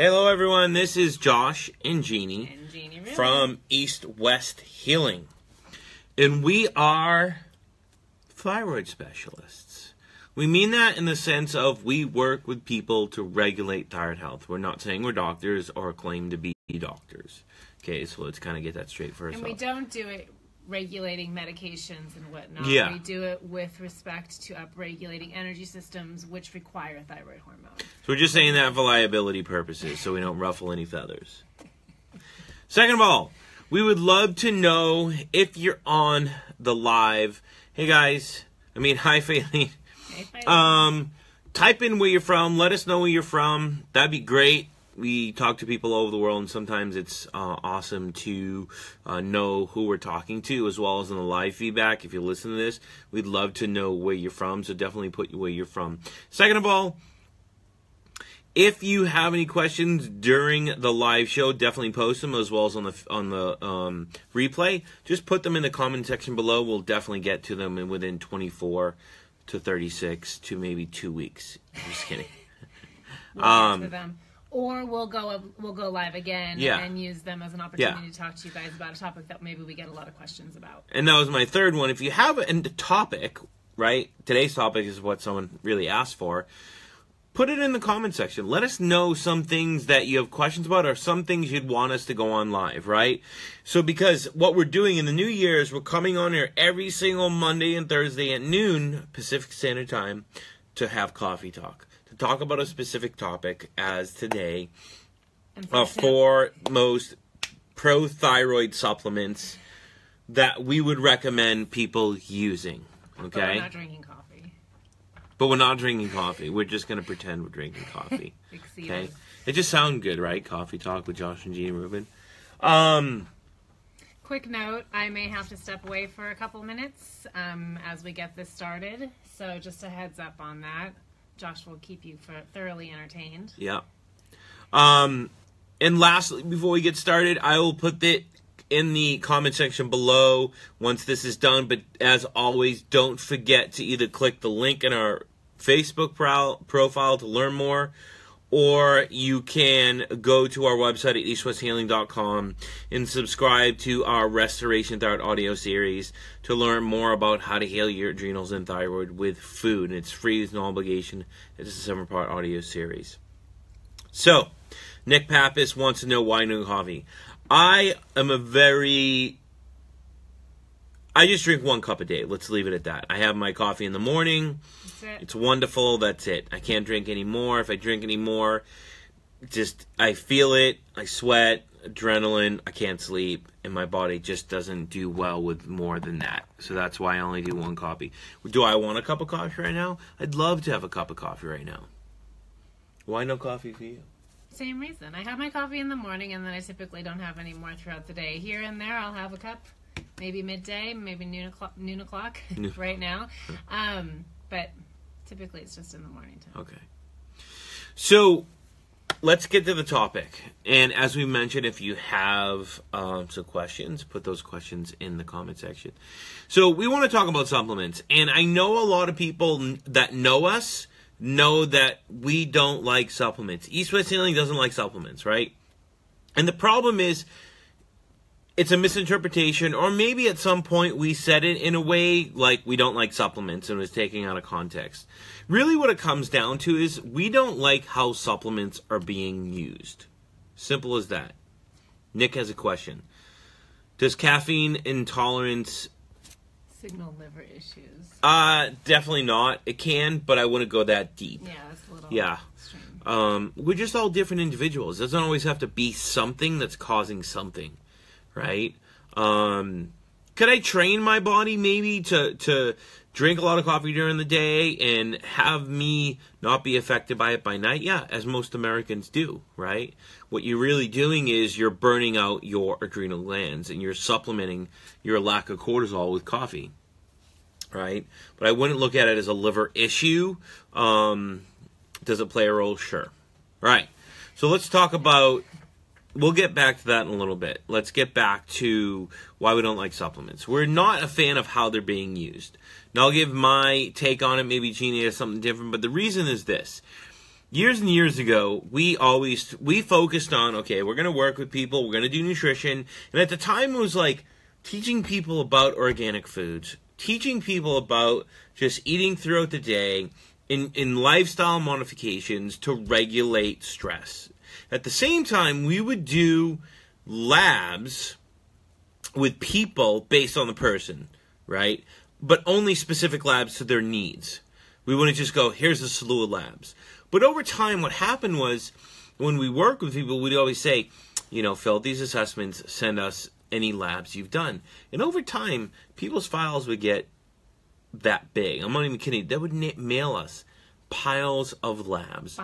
Hello everyone, this is Josh and Jeannie, really? From East West Healing. And we are thyroid specialists. We mean that in the sense of we work with people to regulate thyroid health. We're not saying we're doctors or claim to be doctors. Okay, so let's kind of get that straight first. And we don't do it regulating medications and whatnot. Yeah. We do it with respect to upregulating energy systems which require thyroid hormone. So we're just saying that for liability purposes so we don't ruffle any feathers. Second of all, we would love to know if you're on the live. Hey guys, hi Faylene. Hey, Faylene. Type in where you're from. Let us know where you're from. That'd be great. We talk to people all over the world, and sometimes it's awesome to know who we're talking to, as well as in the live feedback. If you listen to this, we'd love to know where you're from, so definitely put where you're from. Second of all, if you have any questions during the live show, definitely post them, as well as on the replay. Just put them in the comment section below. We'll definitely get to them within 24 to 36 to maybe 2 weeks. I'm just kidding. We'll get to them. Or we'll go live again and use them as an opportunity to talk to you guys about a topic that maybe we get a lot of questions about. And that was my third one. If you have a topic, right? Today's topic is what someone really asked for. Put it in the comment section. Let us know some things that you have questions about or some things you'd want us to go on live, right? So because what we're doing in the new year is we're coming on here every single Monday and Thursday at noon Pacific Standard Time to have coffee talk. Talk about a specific topic, as today, four most pro-thyroid supplements that we would recommend people using, okay? But we're not drinking coffee. But we're not drinking coffee. We're just going to pretend we're drinking coffee, okay? It just sounds good, right? Coffee Talk with Josh and Jeannie Rubin. Quick note, I may have to step away for a couple minutes as we get this started, so just a heads up on that. Josh will keep you thoroughly entertained. Yeah. And lastly, before we get started, I will put it in the comment section below once this is done. But as always, don't forget to either click the link in our Facebook profile to learn more, or you can go to our website at eastwesthealing.com and subscribe to our Restoration Thyroid audio series to learn more about how to heal your adrenals and thyroid with food. And it's free, there's no obligation. It's a 7-part audio series. So, Nick Pappas wants to know why no coffee. I just drink 1 cup a day. Let's leave it at that. I have my coffee in the morning. It's wonderful. That's it. I can't drink any more. If I drink any more, I feel it. I sweat, adrenaline. I can't sleep, and my body just doesn't do well with more than that. So that's why I only do 1 coffee. Do I want a cup of coffee right now? I'd love to have a cup of coffee right now. Why no coffee for you? Same reason. I have my coffee in the morning, and then I typically don't have any more throughout the day. Here and there, I'll have a cup. Maybe midday, maybe noon o'clock right now. But typically it's just in the morning time. Okay. So let's get to the topic. And as we mentioned, if you have some questions, put those questions in the comment section. So we want to talk about supplements. And I know a lot of people that know us know that we don't like supplements. East West Healing doesn't like supplements, right? And the problem is, it's a misinterpretation, or maybe at some point we said it in a way like we don't like supplements and it was taken out of context. Really what it comes down to is we don't like how supplements are being used. Simple as that. Nick has a question. Does caffeine intolerance signal liver issues? Definitely not. It can, but I wouldn't go that deep. Yeah, that's a little extreme. We're just all different individuals. It doesn't always have to be something that's causing something. Right? Could I train my body maybe to drink a lot of coffee during the day and have me not be affected by it by night? Yeah, as most Americans do, right? What you're really doing is you're burning out your adrenal glands and you're supplementing your lack of cortisol with coffee, right? But I wouldn't look at it as a liver issue. Does it play a role? Sure. Right. So let's talk about... We'll get back to that in a little bit. Let's get back to why we don't like supplements. We're not a fan of how they're being used. Now, I'll give my take on it. Maybe Jeannie has something different, but the reason is this. years and years ago, we focused on, okay, we're going to work with people, we're going to do nutrition. And at the time, it was like teaching people about organic foods, teaching people about just eating throughout the day in lifestyle modifications to regulate stress. At the same time, we would do labs with people based on the person, right? But only specific labs to their needs. We wouldn't just go, here's a slew of labs. But over time, what happened was, when we work with people, we'd always say, fill out these assessments, send us any labs you've done. And over time, people's files would get that big. I'm not even kidding. They would mail us piles of labs.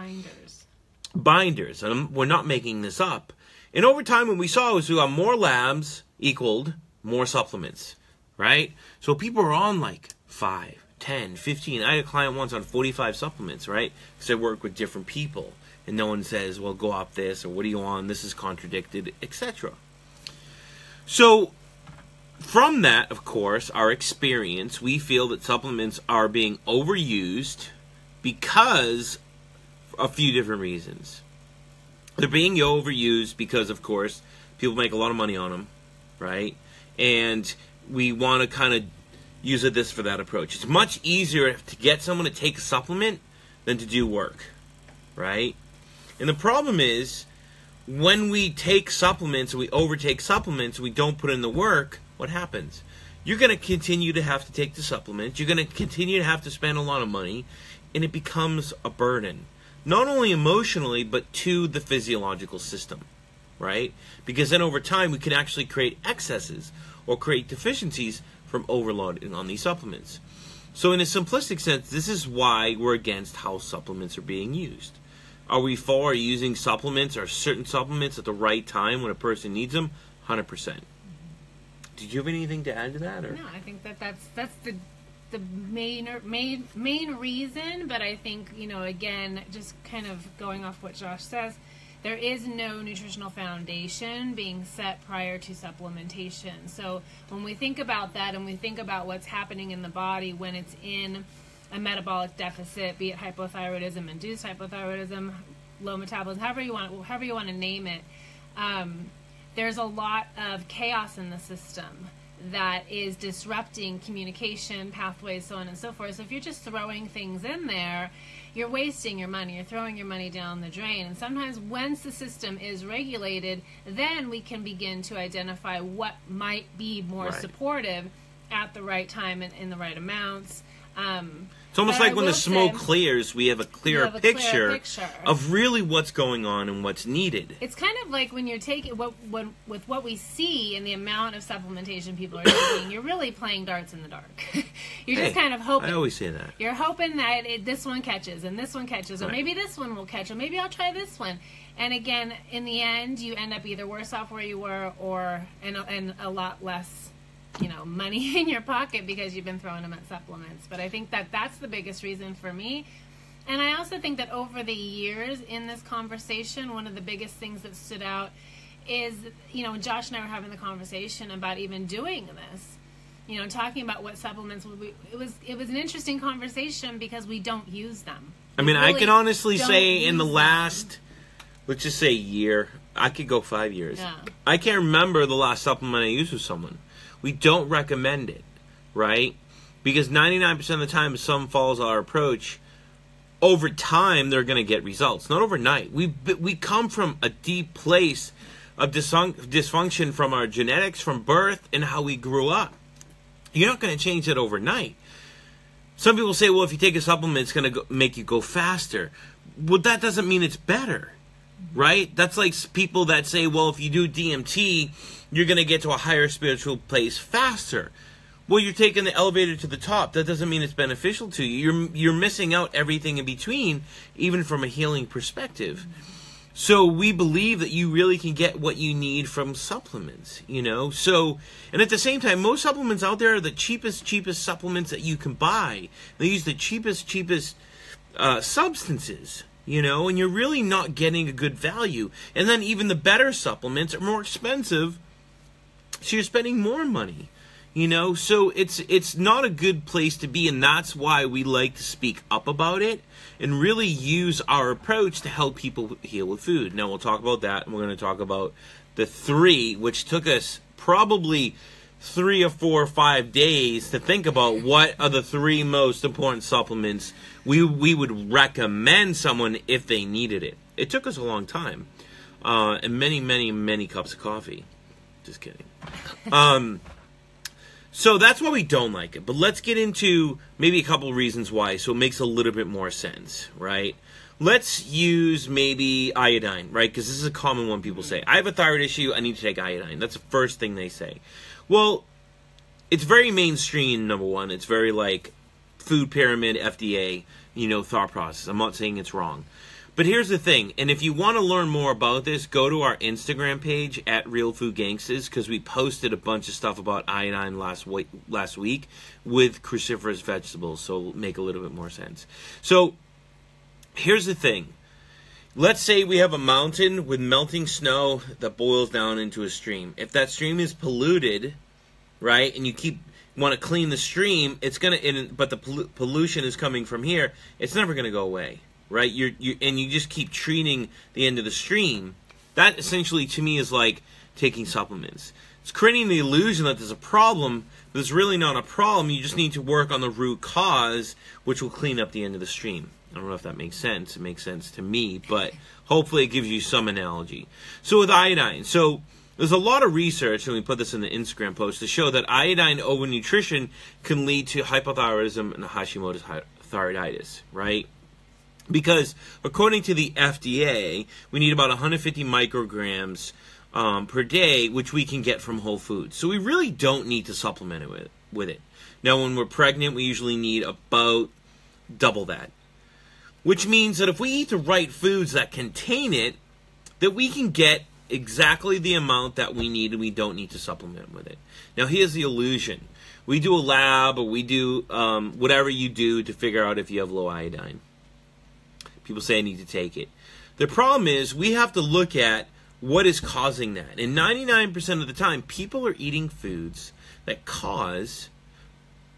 Binders. And we're not making this up. And over time, what we saw was we got more labs equaled more supplements, right? So people are on like 5, 10, 15. I had a client once on 45 supplements, right? Because I work with different people. And no one says, well, go off this, or what are you on? This is contradicted, etc. So from that, of course, our experience, we feel that supplements are being overused because of a few different reasons. They're being overused because, of course, people make a lot of money on them, right? And we want to kind of use this for that approach. It's much easier to get someone to take a supplement than to do work, right? And the problem is, when we take supplements and we overtake supplements and we don't put in the work, what happens? You're going to continue to have to take the supplements. You're going to continue to have to spend a lot of money, and it becomes a burden. Not only emotionally, but to the physiological system, right? Because then over time, we can actually create excesses or create deficiencies from overloading on these supplements. So in a simplistic sense, this is why we're against how supplements are being used. Are we for using supplements or certain supplements at the right time when a person needs them? 100%. Did you have anything to add to that? Or? No, I think that's the main reason. But I think, again, just kind of going off what Josh says, there is no nutritional foundation being set prior to supplementation. So when we think about that and we think about what's happening in the body when it's in a metabolic deficit, be it hypothyroidism, induced hypothyroidism, low metabolism, however you want to name it, there's a lot of chaos in the system that is disrupting communication pathways, so on and so forth. So if you're just throwing things in there, you're wasting your money. You're throwing your money down the drain. And sometimes once the system is regulated, then we can begin to identify what might be more supportive at the right time and in the right amounts. It's almost like when the smoke clears, we have a clearer picture of really what's going on and what's needed. It's kind of like when you're taking with what we see and the amount of supplementation people are taking, you're really playing darts in the dark. You're just kind of hoping. I always say that. You're hoping that this one catches and this one catches, or maybe this one will catch, or maybe I'll try this one. And again, in the end, you end up either worse off where you were, or and a lot less money in your pocket because you've been throwing them at supplements. But I think that's the biggest reason for me. And I also think that over the years in this conversation, one of the biggest things that stood out is, when Josh and I were having the conversation about even doing this, talking about what supplements would it was an interesting conversation because we don't use them. I mean, I can honestly say in the last, let's just say year, I could go 5 years. Yeah. I can't remember the last supplement I used with someone. We don't recommend it, right? Because 99% of the time, if someone follows our approach, over time, they're going to get results. Not overnight. We come from a deep place of dysfunction from our genetics, from birth, and how we grew up. You're not going to change that overnight. Some people say, well, if you take a supplement, it's going to make you go faster. Well, that doesn't mean it's better, right? That's like people that say, well, if you do DMT, you're going to get to a higher spiritual place faster. Well, you're taking the elevator to the top. That doesn't mean it's beneficial to you. You're missing out everything in between, even from a healing perspective. So we believe that you really can get what you need from supplements, So, and at the same time, most supplements out there are the cheapest supplements that you can buy. They use the cheapest substances, and you're really not getting a good value. And then even the better supplements are more expensive, so you're spending more money. You know, so it's not a good place to be, and that's why we like to speak up about it and really use our approach to help people heal with food. Now, we'll talk about that, and we're going to talk about the 3, which took us probably 3 or 4 or 5 days to think about what are the 3 most important supplements we would recommend someone if they needed it. It took us a long time, and many, many, many cups of coffee. Just kidding. So that's why we don't like it. But let's get into maybe a couple of reasons why, so it makes a little bit more sense, right? Let's use maybe iodine, right? Because this is a common one people say. I have a thyroid issue, I need to take iodine. That's the first thing they say. Well, it's very mainstream, number one. It's very like food pyramid, FDA, thought process. I'm not saying it's wrong. But here's the thing, and if you want to learn more about this, go to our Instagram page at Real Food Gangsters, because we posted a bunch of stuff about iodine last week with cruciferous vegetables, so it'll make a little bit more sense. So here's the thing. Let's say we have a mountain with melting snow that boils down into a stream. If that stream is polluted, right, and you want to clean the stream, but the pollution is coming from here, it's never going to go away. Right, you just keep treating the end of the stream. That essentially, to me, is like taking supplements. It's creating the illusion that there's a problem, but there's really not a problem. You just need to work on the root cause, which will clean up the end of the stream. I don't know if that makes sense. It makes sense to me, but hopefully it gives you some analogy. So with iodine, there's a lot of research, and we put this in the Instagram post, to show that iodine overnutrition can lead to hypothyroidism and Hashimoto's thyroiditis, right? Because according to the FDA, we need about 150 micrograms per day, which we can get from whole foods. So we really don't need to supplement it with it. Now, when we're pregnant, we usually need about double that. Which means that if we eat the right foods that contain it, that we can get exactly the amount that we need, and we don't need to supplement with it. Now, here's the illusion. We do a lab, or we do whatever you do to figure out if you have low iodine. People say I need to take it. The problem is we have to look at what is causing that. And 99% of the time, people are eating foods that cause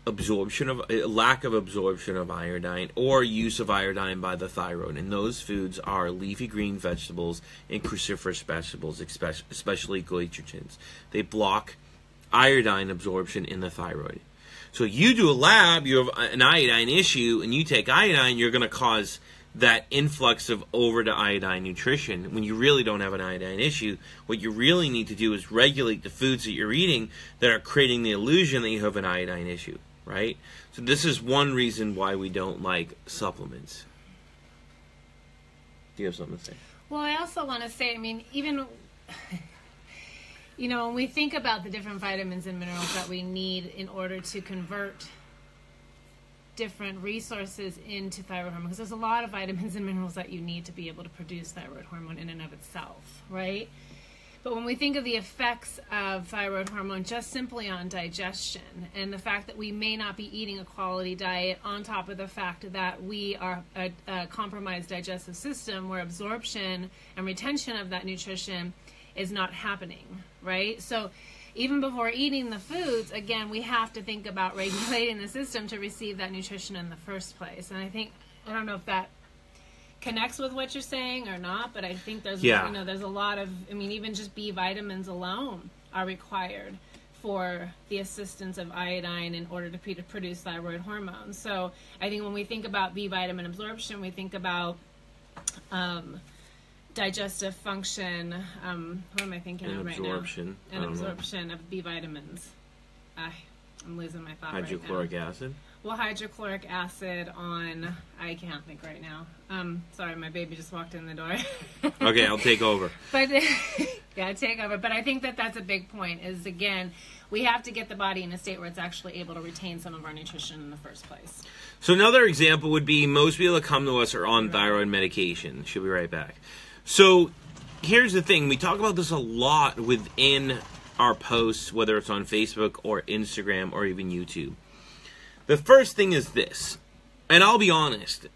lack of absorption of iodine or use of iodine by the thyroid. And those foods are leafy green vegetables and cruciferous vegetables, especially goitrogens. They block iodine absorption in the thyroid. So you do a lab, you have an iodine issue, and you take iodine, you're going to cause that influx of over to iodine nutrition when you really don't have an iodine issue. What you really need to do is regulate the foods that you're eating that are creating the illusion that you have an iodine issue, right? So this is one reason why we don't like supplements. Do you have something to say? Well, I also want to say, even, when we think about the different vitamins and minerals that we need in order to convert different resources into thyroid hormone, because there's a lot of vitamins and minerals that you need to be able to produce thyroid hormone in and of itself, right? But when we think of the effects of thyroid hormone just simply on digestion, and the fact that we may not be eating a quality diet, on top of the fact that we are a compromised digestive system where absorption and retention of that nutrition is not happening, right? So even before eating the foods, again, we have to think about regulating the system to receive that nutrition in the first place. And I don't know if that connects with what you're saying or not, but I think there's there's a lot of, even just B vitamins alone are required for the assistance of iodine in order to produce thyroid hormone. So I think when we think about B vitamin absorption, we think about digestive function, what am I thinking of right now? And absorption of B vitamins. I'm losing my thought right now. Hydrochloric acid? Well, hydrochloric acid on, I can't think right now. Sorry, my baby just walked in the door. Okay, I'll take over. But yeah, take over. But I think that's a big point is, again, we have to get the body in a state where it's actually able to retain some of our nutrition in the first place. So another example would be most people that come to us are on thyroid medication. She'll be right back. So here's the thing. We talk about this a lot within our posts, whether it's on Facebook or Instagram or even YouTube. The first thing is this, and I'll be honest,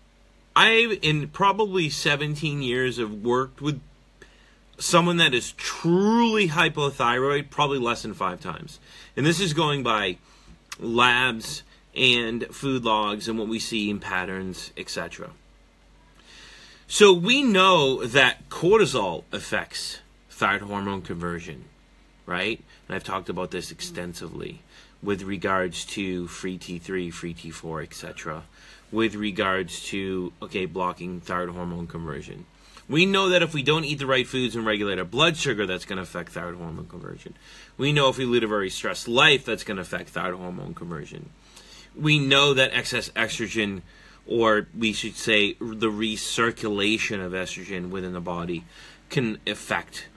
I've in probably 17 years have worked with someone that is truly hypothyroid, probably less than 5 times. And this is going by labs and food logs and what we see in patterns, etc. So we know that cortisol affects thyroid hormone conversion, right? And I've talked about this extensively with regards to free T3, free T4, etc. With regards to, blocking thyroid hormone conversion. We know that if we don't eat the right foods and regulate our blood sugar, that's going to affect thyroid hormone conversion. We know if we lead a very stressed life, that's going to affect thyroid hormone conversion. We know that excess estrogen, or we should say the recirculation of estrogen within the body, can affect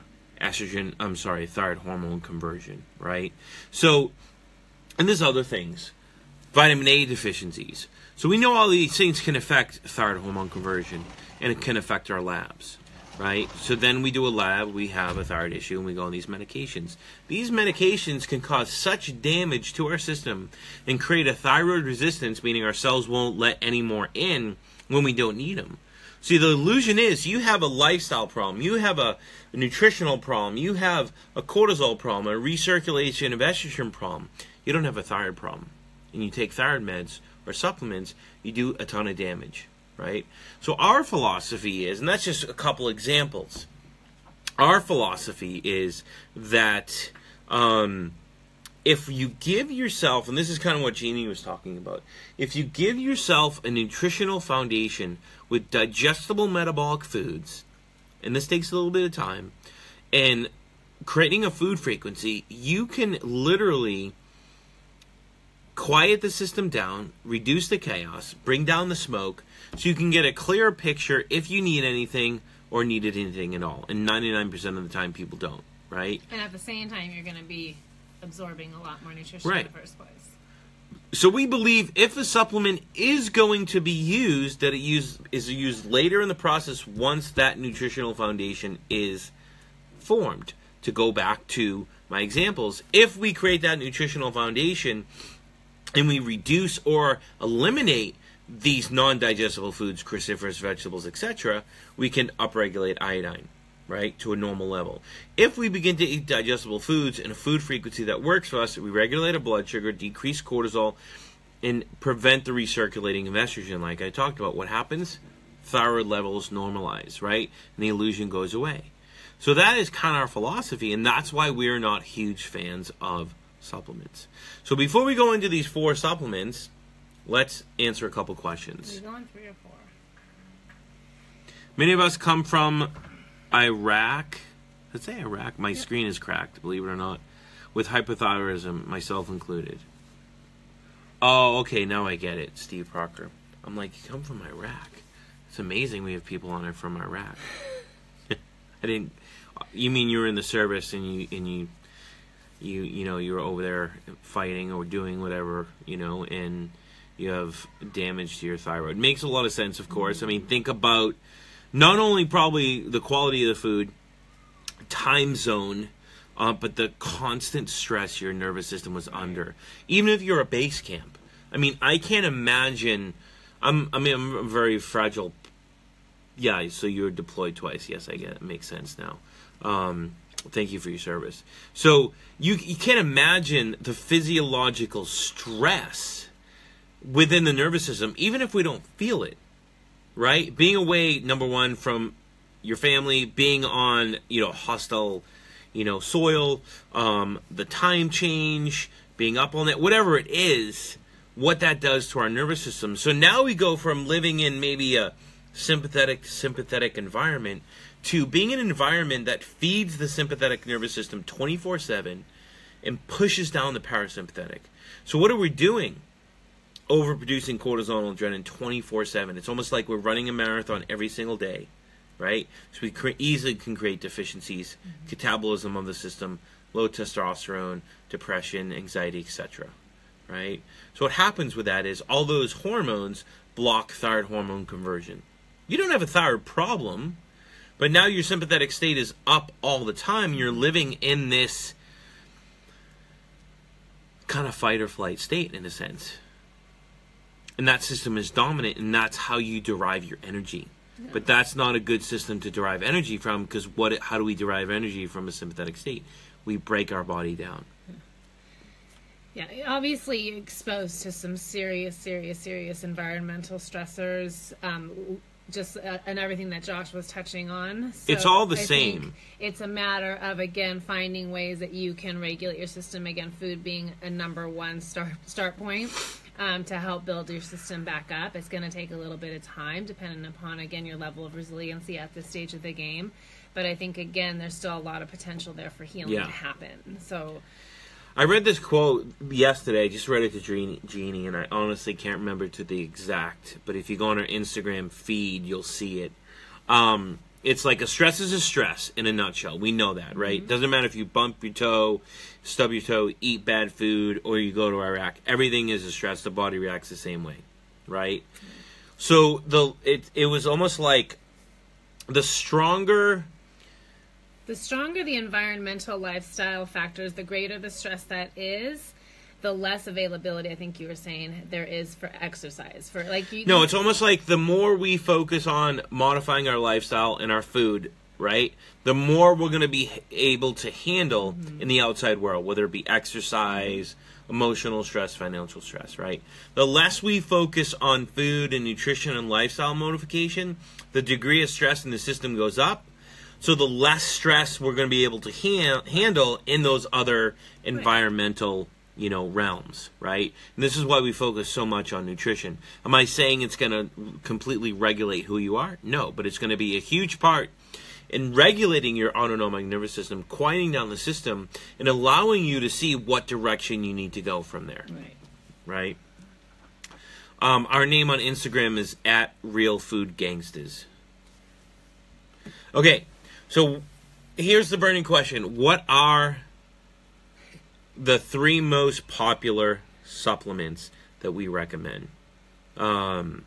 thyroid hormone conversion, right? So, and there's other things. Vitamin A deficiencies. So we know all these things can affect thyroid hormone conversion, and it can affect our labs, right? So then we do a lab, we have a thyroid issue, and we go on these medications. These medications can cause such damage to our system and create a thyroid resistance, meaning our cells won't let any more in when we don't need them. See, the illusion is you have a lifestyle problem, you have a nutritional problem, you have a cortisol problem, a recirculation of estrogen problem. You don't have a thyroid problem. And you take thyroid meds or supplements, you do a ton of damage, right? So our philosophy is, and that's just a couple examples, our philosophy is that if you give yourself, and this is kind of what Jeannie was talking about, if you give yourself a nutritional foundation with digestible metabolic foods, and this takes a little bit of time, and creating a food frequency, you can literally quiet the system down, reduce the chaos, bring down the smoke, so you can get a clearer picture if you need anything or needed anything at all. And 99% of the time, people don't, right? And at the same time, you're going to be absorbing a lot more nutrition right. in the first place. So we believe if a supplement is going to be used, that it is used later in the process once that nutritional foundation is formed. To go back to my examples, if we create that nutritional foundation and we reduce or eliminate these non-digestible foods, cruciferous vegetables, etc., we can upregulate iodine, right, to a normal level. If we begin to eat digestible foods in a food frequency that works for us, we regulate our blood sugar, decrease cortisol, and prevent the recirculating of estrogen, like I talked about. What happens? Thyroid levels normalize, right? And the illusion goes away. So that is kind of our philosophy, and that's why we're not huge fans of supplements. So before we go into these 4 supplements, let's answer a couple questions. Are you going 3 or 4? Many of us come from Iraq. Let's say Iraq. My screen is cracked, believe it or not, with hypothyroidism, myself included. Oh, okay, now I get it, Steve Parker. I'm like, you come from Iraq. It's amazing we have people on there from Iraq. I didn't. You mean you were in the service and you were over there fighting or doing whatever, and you have damage to your thyroid. Makes a lot of sense, of course. I mean, think about not only probably the quality of the food, time zone, but the constant stress your nervous system was under. Even if you're a base camp. I mean, I can't imagine. I'm a very fragile. Yeah, so you're deployed twice. Yes, I get it. It makes sense now. Thank you for your service. So you can't imagine the physiological stress within the nervous system, even if we don't feel it, right? Being away, number one, from your family, being on, hostile, soil, the time change, being up all night, whatever it is, what that does to our nervous system. So now we go from living in maybe a sympathetic environment to being in an environment that feeds the sympathetic nervous system 24/7 and pushes down the parasympathetic. So what are we doing? Overproducing cortisol and adrenaline 24/7. It's almost like we're running a marathon every single day, right? So we easily can create deficiencies, catabolism of the system, low testosterone, depression, anxiety, etc., right? So what happens with that is all those hormones block thyroid hormone conversion. You don't have a thyroid problem, but now your sympathetic state is up all the time. You're living in this kind of fight or flight state, in a sense. And that system is dominant, and that's how you derive your energy. But that's not a good system to derive energy from, because how do we derive energy from a sympathetic state? We break our body down. Yeah, obviously you're exposed to some serious environmental stressors, and everything that Josh was touching on. So it's all the I same. think it's a matter of, again, finding ways that you can regulate your system. Again, food being a number one start point to help build your system back up. It's going to take a little bit of time, depending upon, again, your level of resiliency at this stage of the game. But I think, again, there's still a lot of potential there for healing to happen. So I read this quote yesterday. I just read it to Jeannie, and I honestly can't remember to the exact. But if you go on our Instagram feed, you'll see it. It's like a stress is a stress in a nutshell. We know that, right? Mm-hmm. Doesn't matter if you bump your toe, stub your toe, eat bad food, or you go to Iraq. Everything is a stress. The body reacts the same way, right? Mm-hmm. So it was almost like the stronger the environmental lifestyle factors, the greater the stress that is, the less availability, I think you were saying, there is for exercise. No, it's almost like the more we focus on modifying our lifestyle and our food, right, the more we're going to be able to handle in the outside world, whether it be exercise, emotional stress, financial stress, right? The less we focus on food and nutrition and lifestyle modification, the degree of stress in the system goes up. So the less stress we're going to be able to handle in those other environmental, realms, right? And this is why we focus so much on nutrition. Am I saying it's going to completely regulate who you are? No, but it's going to be a huge part in regulating your autonomic nervous system, quieting down the system, and allowing you to see what direction you need to go from there, right? Our name on Instagram is @RealFoodGangsters. Okay. So here's the burning question. What are the 3 most popular supplements that we recommend? The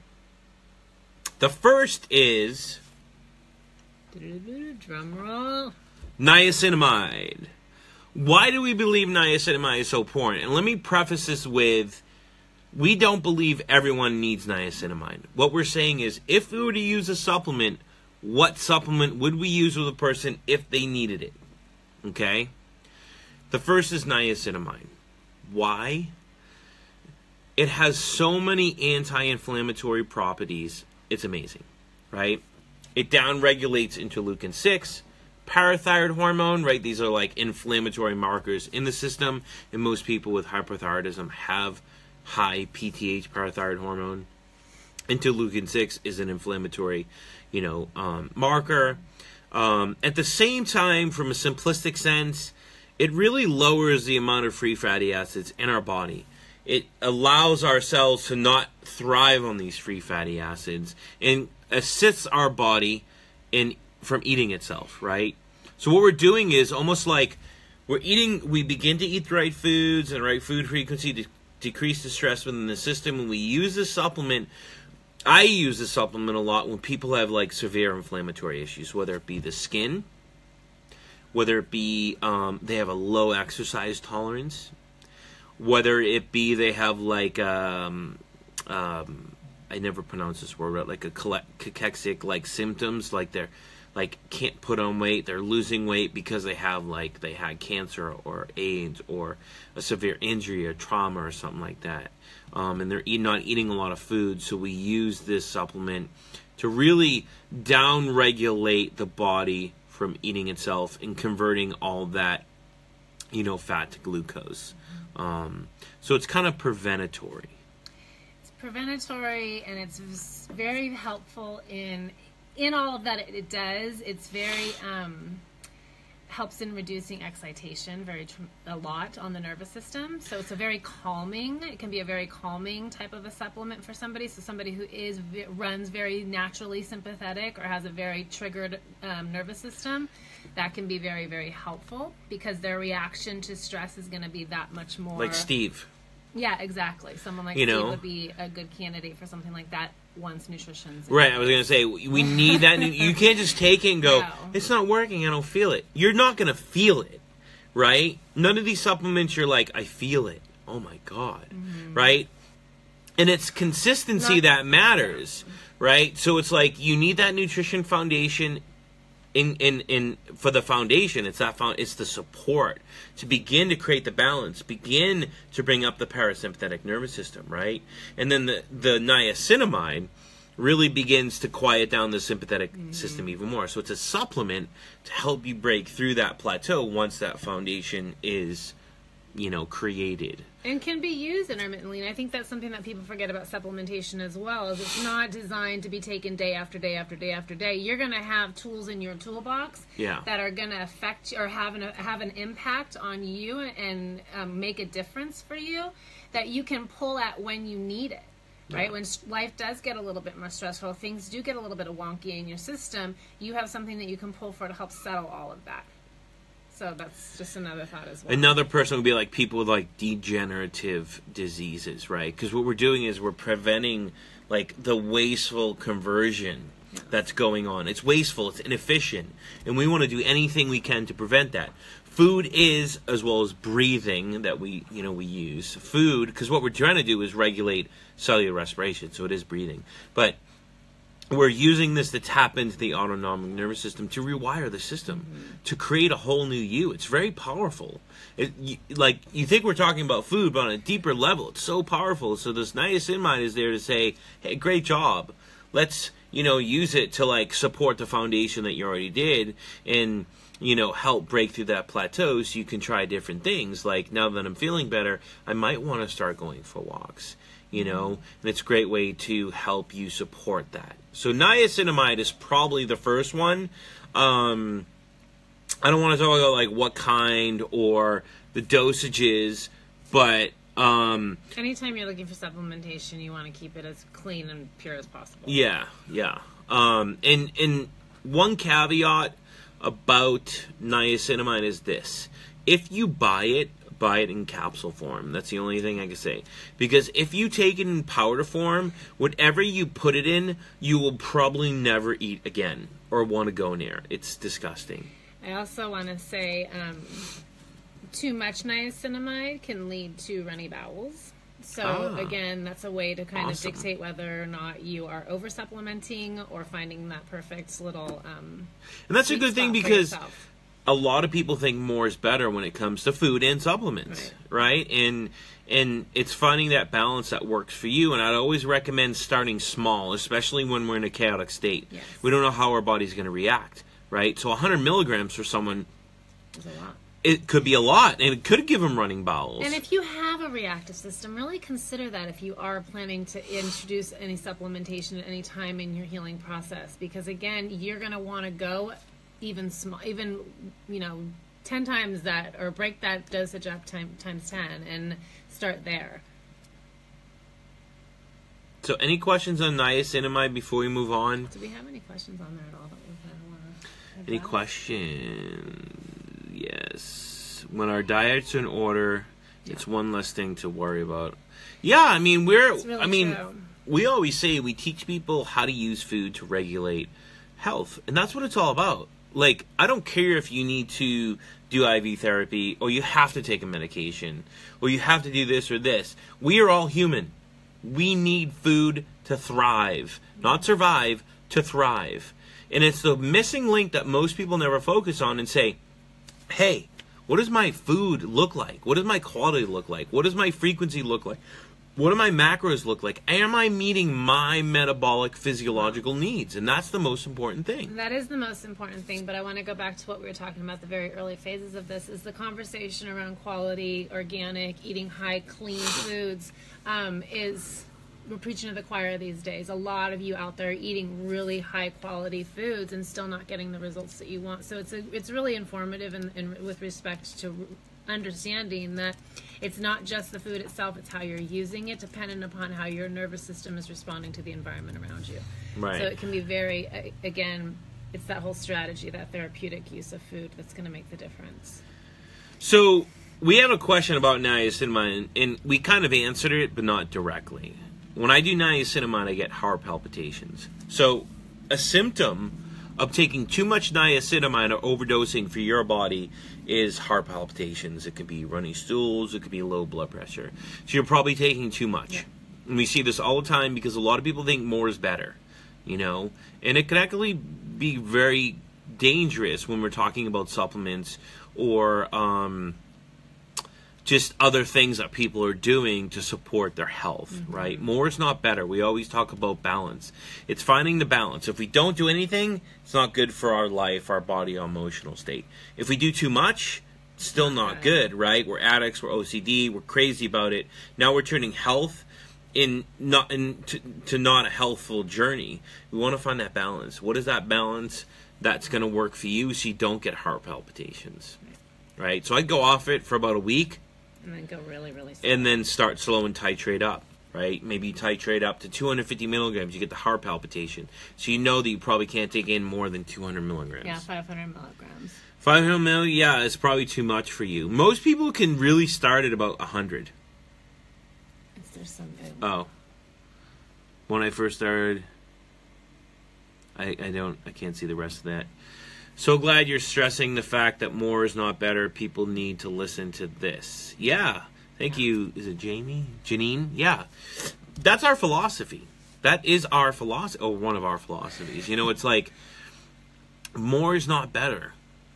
first is drum roll. Niacinamide. Why do we believe niacinamide is so important? And let me preface this with, we don't believe everyone needs niacinamide. What we're saying is, if we were to use a supplement, what supplement would we use with a person if they needed it? Okay? The first is niacinamide. Why? It has so many anti-inflammatory properties. It's amazing, right? It downregulates interleukin-6, parathyroid hormone, right? These are like inflammatory markers in the system, and most people with hyperthyroidism have high PTH, parathyroid hormone. Interleukin-6 is an inflammatory marker. At the same time, from a simplistic sense, it really lowers the amount of free fatty acids in our body. It allows our cells to not thrive on these free fatty acids and assists our body from eating itself, right? So what we're doing is almost like we begin to eat the right foods and right food frequency to decrease the stress within the system, and we use this supplement. I use this supplement a lot when people have like severe inflammatory issues, whether it be the skin, whether it be they have a low exercise tolerance, whether it be they have like I never pronounce this word, but like a cachexic like symptoms, like they're like can't put on weight, they're losing weight because they had cancer or AIDS or a severe injury or trauma or something like that. And they're not eating a lot of food, so we use this supplement to really down-regulate the body from eating itself and converting all that, fat to glucose. So it's kind of preventatory. It's preventatory, and it's very helpful in all of that it does. It's very helps in reducing excitation a lot on the nervous system. So it's it can be a very calming type of a supplement for somebody. So somebody who runs very naturally sympathetic or has a very triggered nervous system, that can be very, very helpful because their reaction to stress is going to be that much more. Like Steve. Yeah, exactly. Someone like Steve would be a good candidate for something like that once nutrition's right. I was going to say, we need that. You can't just take it and go, it's not working, I don't feel it. You're not going to feel it, right? None of these supplements you're like, I feel it. Oh my God, right? And it's consistency that matters. right? So it's like you need that nutrition foundation. In for the foundation, it's the support to begin to create the balance, begin to bring up the parasympathetic nervous system, right? And then the niacinamide really begins to quiet down the sympathetic system even more. So it's a supplement to help you break through that plateau once that foundation is, created. And can be used intermittently. And I think that's something that people forget about supplementation as well, is it's not designed to be taken day after day after day after day. You're going to have tools in your toolbox that are going to affect or have an impact on you and make a difference for you that you can pull at when you need it. Right? When life does get a little bit more stressful, things do get a little bit wonky in your system, you have something that you can pull for to help settle all of that. So that's just another thought as well. Another person would be like people with like degenerative diseases, right? Because what we're doing is we're preventing like the wasteful conversion that's going on. It's wasteful, it's inefficient, and we want to do anything we can to prevent that. Food is, as well as breathing that we use. Food, because what we're trying to do is regulate cellular respiration, so it is breathing. But we're using this to tap into the autonomic nervous system to rewire the system, to create a whole new you. It's very powerful. You think we're talking about food, but on a deeper level, it's so powerful. So this niacinamide is there to say, hey, great job. Let's, use it to like support the foundation that you already did and, help break through that plateau so you can try different things. Like now that I'm feeling better, I might want to start going for walks. And it's a great way to help you support that. So niacinamide is probably the first one. I don't want to talk about like what kind or the dosages, but anytime you're looking for supplementation, you want to keep it as clean and pure as possible. Yeah. And one caveat about niacinamide is this: if you buy it in capsule form. That's the only thing I can say. Because if you take it in powder form, whatever you put it in, you will probably never eat again or want to go near. It's disgusting. I also want to say too much niacinamide can lead to runny bowels. So again, that's a way to kind of dictate whether or not you are over supplementing or finding that perfect little and that's a good thing because a lot of people think more is better when it comes to food and supplements, right? And it's finding that balance that works for you. And I'd always recommend starting small, especially when we're in a chaotic state. Yes. We don't know how our body's going to react, right? So 100 milligrams for someone is a lot. It could be a lot, and it could give them running bowels. And if you have a reactive system, really consider that if you are planning to introduce any supplementation at any time in your healing process. Because again, you're going to want to go even 10 times that, or break that dosage up times 10 and start there. So any questions on niacinamide before we move on? Do we have any questions on there at all that we kind of want to Any questions? Yes. When our diets are in order, it's one less thing to worry about. Yeah, I mean, true. We always say we teach people how to use food to regulate health, and that's what it's all about. Like, I don't care if you need to do IV therapy, or you have to take a medication, or you have to do this or this. We are all human. We need food to thrive, not survive, to thrive. And it's the missing link that most people never focus on and say, hey, what does my food look like? What does my quality look like? What does my frequency look like? What do my macros look like? Am I meeting my metabolic physiological needs? And that's the most important thing. That is the most important thing, but I want to go back to what we were talking about, the very early phases of this, is the conversation around quality, organic, eating high, clean foods we're preaching to the choir these days. A lot of you out there eating really high quality foods and still not getting the results that you want. So it's really informative and with respect to understanding that it's not just the food itself, it's how you're using it, dependent upon how your nervous system is responding to the environment around you. Right. So it can be very, again, it's that whole strategy, that therapeutic use of food that's going to make the difference. So we have a question about niacinamide, and we kind of answered it, but not directly. When I do niacinamide, I get heart palpitations. So a symptom of taking too much niacinamide or overdosing for your body is heart palpitations. It could be runny stools. It could be low blood pressure. So you're probably taking too much. Yeah. And we see this all the time because a lot of people think more is better. you know, and it can actually be very dangerous when we're talking about supplements or just other things that people are doing to support their health, right? More is not better. We always talk about balance. It's finding the balance. If we don't do anything, it's not good for our life, our body, our emotional state. If we do too much, it's still not good, right? We're addicts, we're OCD, we're crazy about it. Now we're turning health to not a healthful journey. We want to find that balance. What is that balance that's going to work for you so you don't get heart palpitations, right? So I'd go off it for about a week. And then go really, really slow. And then start slow and titrate up, right? Maybe you titrate up to 250 milligrams. You get the heart palpitation. So you know that you probably can't take in more than 200 milligrams. Yeah, 500 milligrams. 500 mil, yeah, it's probably too much for you. Most people can really start at about 100. There's some good. Oh. When I first started, I can't see the rest of that. So glad you're stressing the fact that more is not better. People need to listen to this. Yeah. Thank you. Is it Jamie? Janine? Yeah. That's our philosophy. That is our philosophy. Oh, one of our philosophies. You know, it's like more is not better.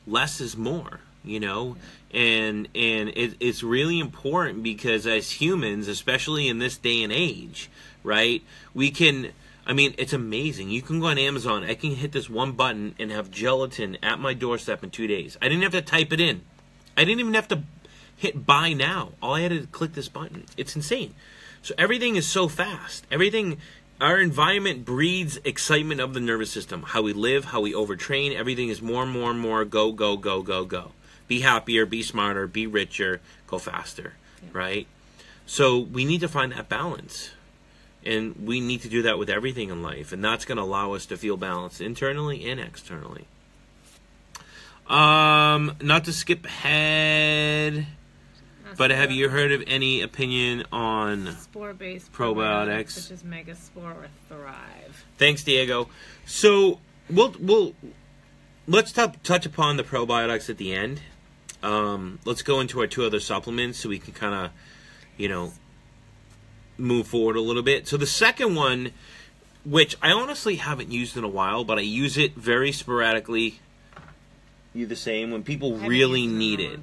Less is more, you know? And it's really important because as humans, especially in this day and age, right, we can... I mean, it's amazing. You can go on Amazon. I can hit this one button and have gelatin at my doorstep in 2 days. I didn't have to type it in. I didn't even have to hit buy now. All I had to click this button. It's insane. So everything is so fast. Our environment breeds excitement of the nervous system. How we live, how we overtrain. Everything is more and more and more go, go, go, go, go. Be happier, be smarter, be richer, go faster, right? So we need to find that balance. And we need to do that with everything in life. And that's going to allow us to feel balanced internally and externally. Not to skip ahead, but have you heard of any opinion on spore-based probiotics? Such as Megaspore or Thrive. Thanks, Diego. So let's touch upon the probiotics at the end. Let's go into our two other supplements so we can kind of, you know, move forward a little bit. So the second one, which I honestly haven't used in a while, but I use it very sporadically. You the same when people really need it,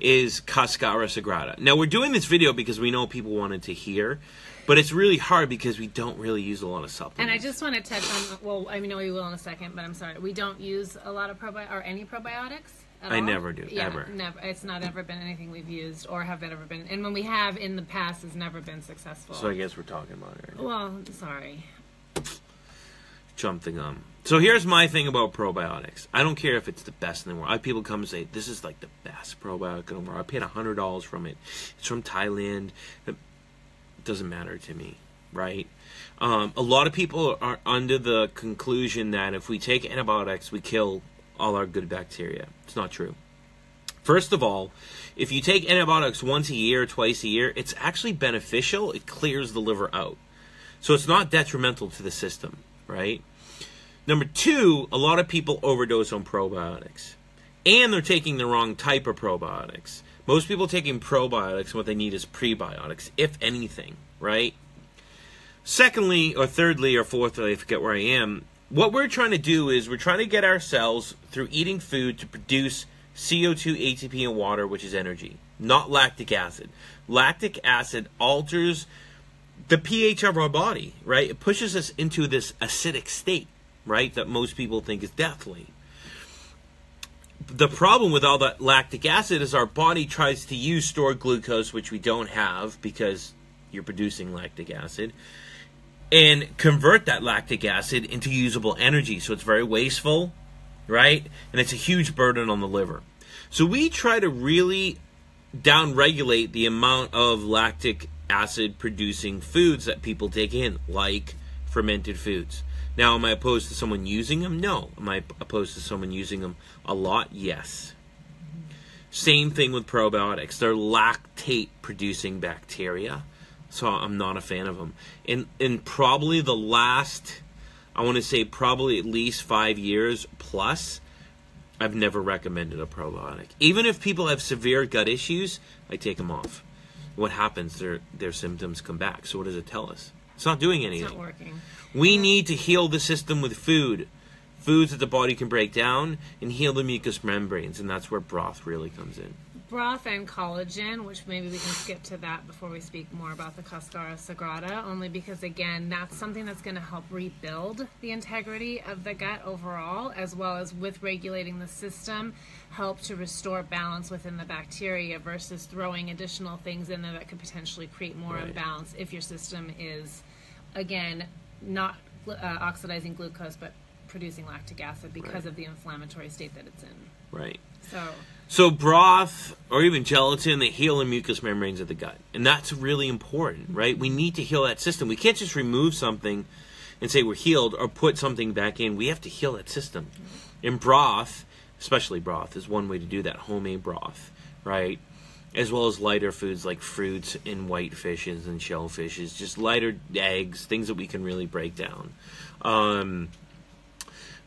is Cascara Sagrada. Now we're doing this video because we know people wanted to hear, but it's really hard because we don't really use a lot of supplements. And I just want to touch on, well, I know we will in a second, but I'm sorry, we don't use a lot of any probiotics. I never do, ever. Never. It's not ever been anything we've used or have ever been. And when we have in the past, it's never been successful. So I guess we're talking about it right now. Well, sorry. Jump the gun. So here's my thing about probiotics. I don't care if it's the best in the world. I have people come and say, this is like the best probiotic in the world. I paid $100 from it. It's from Thailand. It doesn't matter to me, right? A lot of people are under the conclusion that if we take antibiotics, we kill all our good bacteria. It's not true. First of all, if you take antibiotics once a year, twice a year, it's actually beneficial. It clears the liver out. So it's not detrimental to the system, right? Number two, a lot of people overdose on probiotics. And they're taking the wrong type of probiotics. Most people taking probiotics, what they need is prebiotics, if anything, right? Secondly, or thirdly, or fourthly, I forget where I am, what we're trying to do is we're trying to get our cells, through eating food, to produce CO2, ATP, and water, which is energy, not lactic acid. Lactic acid alters the pH of our body, right? It pushes us into this acidic state, right, that most people think is deathly. The problem with all that lactic acid is our body tries to use stored glucose, which we don't have because you're producing lactic acid, and convert that lactic acid into usable energy. So it's very wasteful, right? And it's a huge burden on the liver. So we try to really downregulate the amount of lactic acid producing foods that people take in, like fermented foods. Now, am I opposed to someone using them? No. Am I opposed to someone using them a lot? Yes. Same thing with probiotics. They're lactate producing bacteria. So I'm not a fan of them. In probably the last, I want to say probably at least 5 years plus, I've never recommended a probiotic. Even if people have severe gut issues, I take them off. What happens? Their symptoms come back. So what does it tell us? It's not doing anything. It's not working. We need to heal the system with food. Foods that the body can break down and heal the mucous membranes, and that's where broth really comes in. Broth and collagen, which maybe we can skip to that before we speak more about the Cascara Sagrada, only because, again, that's something that's going to help rebuild the integrity of the gut overall, as well as with regulating the system, help to restore balance within the bacteria versus throwing additional things in there that could potentially create more imbalance if your system is, again, not oxidizing glucose, but producing lactic acid because of the inflammatory state that it's in. Right. So broth or even gelatin, they heal the mucous membranes of the gut. And that's really important, right? We need to heal that system. We can't just remove something and say we're healed or put something back in. We have to heal that system. And broth, especially broth, is one way to do that, homemade broth, right? As well as lighter foods like fruits and white fishes and shellfishes, just lighter eggs, things that we can really break down.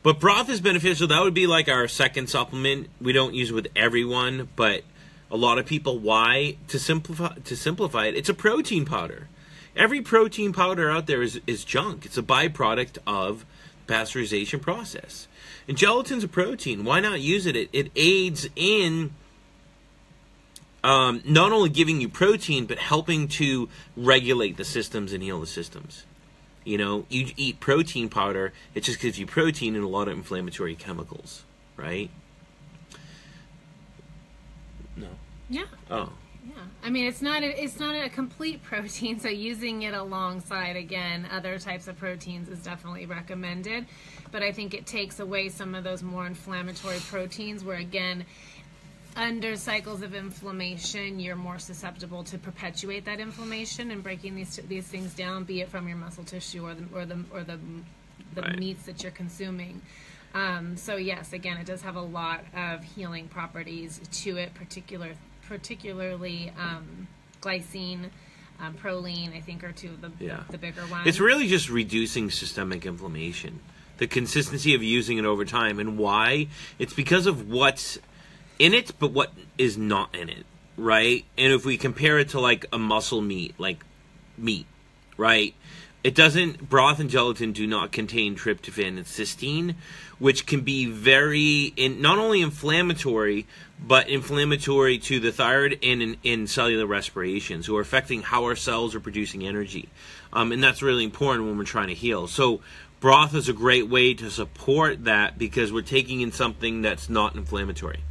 But broth is beneficial. That would be like our second supplement. We don't use it with everyone, but a lot of people. Why? To simplify it, it's a protein powder. Every protein powder out there is junk. It's a byproduct of the pasteurization process. And gelatin's a protein. Why not use it? It aids in not only giving you protein, but helping to regulate the systems and heal the systems. You know, you eat protein powder, it just gives you protein and a lot of inflammatory chemicals, right? No. Yeah. Oh. Yeah. I mean, it's not a complete protein, so using it alongside, again, other types of proteins is definitely recommended. But I think it takes away some of those more inflammatory proteins where, again, under cycles of inflammation, you're more susceptible to perpetuate that inflammation and breaking these things down, be it from your muscle tissue or the meats that you're consuming. So yes, again, it does have a lot of healing properties to it, particularly glycine, proline, I think, are two of the bigger ones. It's really just reducing systemic inflammation. The consistency of using it over time, and why? It's because of what's in it, but what is not in it, right? And if we compare it to like a muscle meat, like meat, right? It doesn't, broth and gelatin do not contain tryptophan and cysteine, which can be not only inflammatory, but inflammatory to the thyroid and in cellular respiration, so affecting how our cells are producing energy. And that's really important when we're trying to heal. So broth is a great way to support that because we're taking in something that's not inflammatory.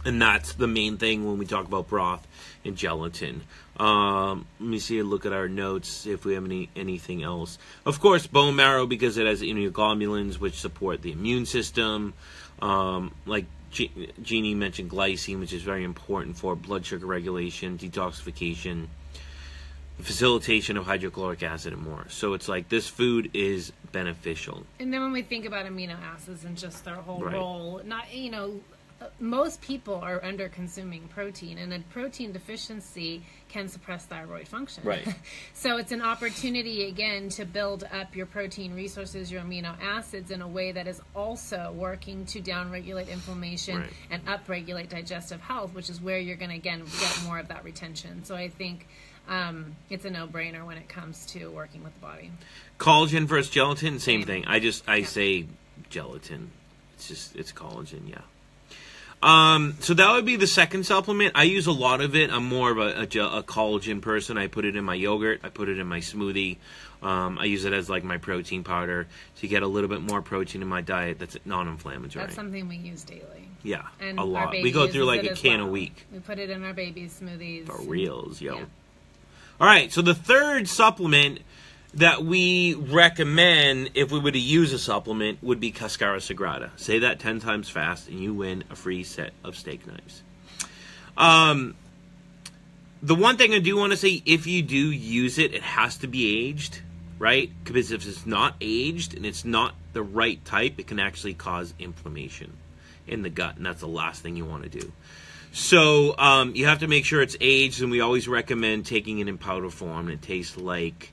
And that's the main thing when we talk about broth and gelatin. Let me see, look at our notes if we have anything else. Of course, bone marrow, because it has immunoglobulins which support the immune system. Like Jeannie mentioned, glycine, which is very important for blood sugar regulation, detoxification, facilitation of hydrochloric acid, and more. So it's like this food is beneficial. And then when we think about amino acids and just their whole role, most people are under consuming protein, and a protein deficiency can suppress thyroid function. Right. So it's an opportunity, again, to build up your protein resources, your amino acids, in a way that is also working to downregulate inflammation and upregulate digestive health, which is where you're going to, again, get more of that retention. So I think it's a no-brainer when it comes to working with the body. Collagen versus gelatin, same thing. I say gelatin. It's collagen, yeah. So that would be the second supplement. I use a lot of it. I'm more of a collagen person. I put it in my yogurt. I put it in my smoothie. I use it as like my protein powder to get a little bit more protein in my diet that's non-inflammatory. That's something we use daily. Yeah, and a lot. We go through like a can a week. We put it in our baby's smoothies. For reals, yo. Yeah. All right, so the third supplement that we recommend if we were to use a supplement would be Cascara Sagrada. Say that 10 times fast and you win a free set of steak knives. The one thing I do want to say, if you do use it, it has to be aged, right? Because if it's not aged and it's not the right type, it can actually cause inflammation in the gut, and that's the last thing you want to do. So you have to make sure it's aged, and we always recommend taking it in powder form. It tastes like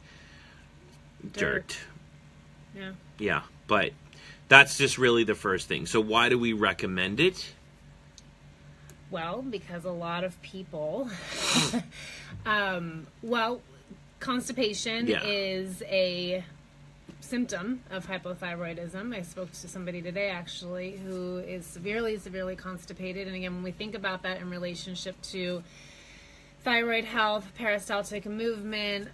dirt. Yeah, but that's just really the first thing. So why do we recommend it? Well, because a lot of people constipation Yeah. is a symptom of hypothyroidism. I spoke to somebody today, actually, who is severely, severely constipated. And again, when we think about that in relationship to thyroid health, peristaltic movement,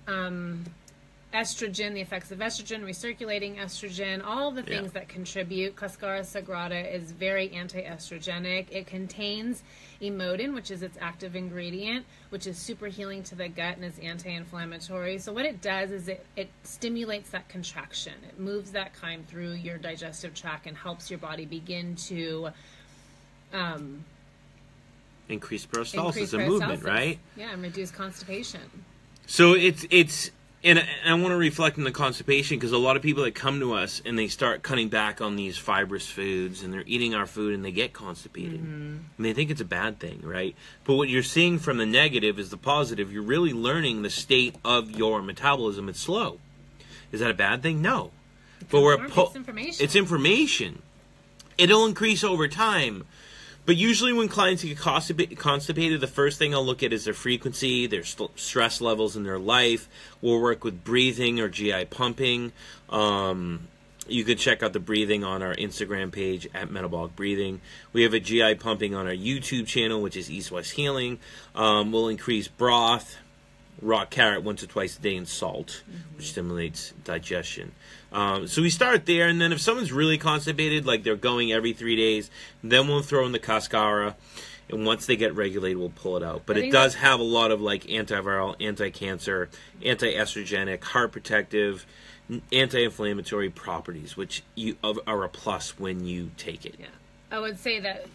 estrogen, the effects of estrogen, recirculating estrogen, all the things that contribute. Cascara sagrada is very anti-estrogenic. It contains emodin, which is its active ingredient, which is super healing to the gut and is anti-inflammatory. So what it does is it stimulates that contraction. It moves that chyme through your digestive tract and helps your body begin to increase peristalsis and movement, right? Yeah, and reduce constipation. So it's and I want to reflect on the constipation, because a lot of people that come to us and they start cutting back on these fibrous foods and they're eating our food and they get constipated. And they think it's a bad thing, right? But what you're seeing from the negative is the positive. You're really learning the state of your metabolism. It's slow. Is that a bad thing? No. But It's information. It's information. It'll increase over time. But usually when clients get constipated, the first thing I'll look at is their frequency, their stress levels in their life. We'll work with breathing or GI pumping. You can check out the breathing on our Instagram page at Metabolic Breathing. We have a GI pumping on our YouTube channel, which is East West Healing. We'll increase broth, raw carrot once or twice a day, and salt, which stimulates digestion. So we start there, and then if someone's really constipated, like they're going every 3 days, then we'll throw in the cascara, and once they get regulated, we'll pull it out. But it does have a lot of like antiviral, anti-cancer, anti-estrogenic, heart protective, anti-inflammatory properties, which are a plus when you take it. Yeah, I would say that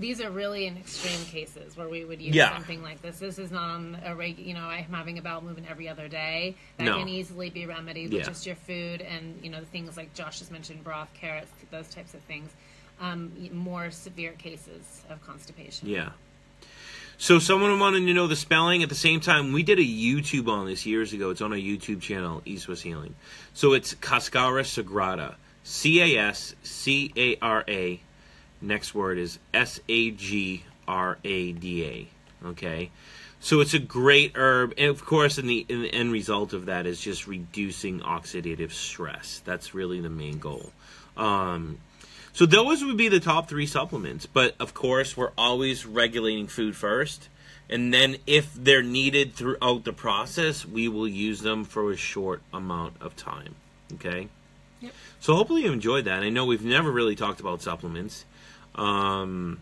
these are really in extreme cases where we would use something like this. This is not on a I'm having a bowel movement every other day. That can easily be remedied with just your food and, the things like Josh just mentioned, broth, carrots, those types of things. More severe cases of constipation. Yeah. So someone wanted to know the spelling. At the same time, we did a YouTube on this years ago. It's on our YouTube channel, East West Healing. So it's Cascara Sagrada. Cascara. Next word is Sagrada. Okay, so it's a great herb, and of course, in the end result of that is just reducing oxidative stress. That's really the main goal. So those would be the top 3 supplements. But of course, we're always regulating food first, and then if they're needed throughout the process, we will use them for a short amount of time. Okay. Yep. So hopefully you enjoyed that. I know we've never really talked about supplements. And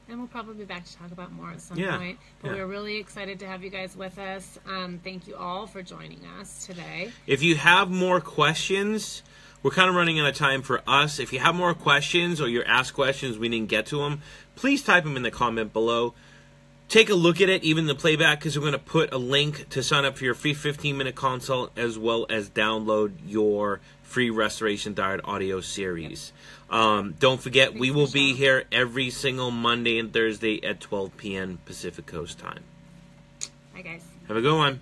we'll probably be back to talk about more at some point. But we're really excited to have you guys with us. Thank you all for joining us today. If you have more questions, we're kind of running out of time for us. If you have more questions or you're asked questions, we didn't get to them, please type them in the comment below. Take a look at it, even the playback, because we're going to put a link to sign up for your free 15-minute consult, as well as download your free Restoration Thyroid audio series. Don't forget, we will be here every single Monday and Thursday at 12 p.m. Pacific Coast time. Bye, guys. Have a good one.